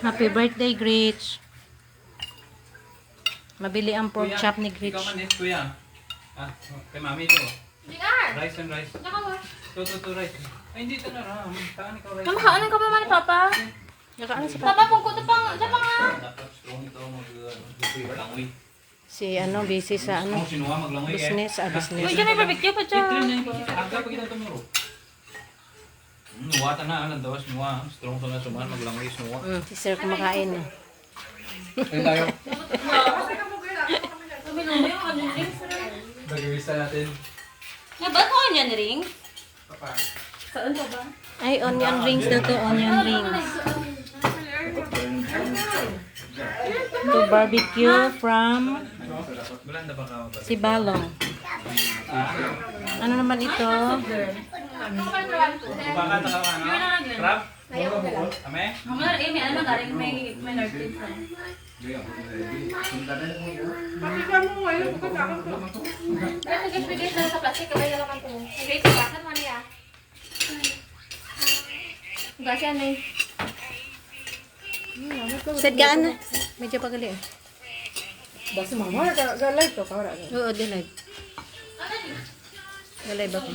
Happy birthday, Gritch. Mabili ang pork chop ni Gritch. Ikaw man kuya. Ah, kay mami to. Rice and rice. To rice. Ay, hindi ito na ram. Taan ikaw rice. Kamakaanan ka pa man ni Papa. Nakaanan si Papa. Papa, pungkot pang, siya pa nga. Dapat strong ito maglangoy. Si ano, busy sa ano, Strong sinuha maglangoy eh. business, business. Uy, dyan may barbecue pa siya. Itrin na yung aga pa kita tumuro. Nuwata na alam daw sinuha. Strong to na suman maglangoy sinuha. Si Sir kumakain. Ayun tayo. Tumilong yung onion rings. Bagawista natin. Nga ba ko onion rings? Papa. Saan ka ba? Ay, onion rings daw to, onion rings. To barbecue from Bulanda pa ka ba? si Balong. Ano naman ito? Baka na ka ano? Crab? Ame? Mga Amy, ano galing may nurse sa. Pero nag-bigay na sa plastic, kabay na naman ito. Nag-bigay sa plastic man niya. Gasa na eh. Set gaan na. Medyo pagali eh. Basta mama, galay to, kawara. Oo, delay. Delay ba ko?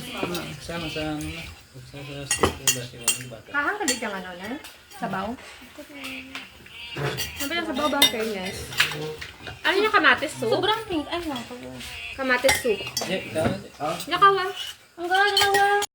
Sama sa ano na? Sa stick ko ba siya ng bata? Kahang ka dito ano na? Sabaw? Sabi lang sabaw ba ang fairness? Ano yung kamatis soup? Sobrang pink. Ay, lang. Kamatis soup. Eh, ikaw? Nakawa. Ang galing.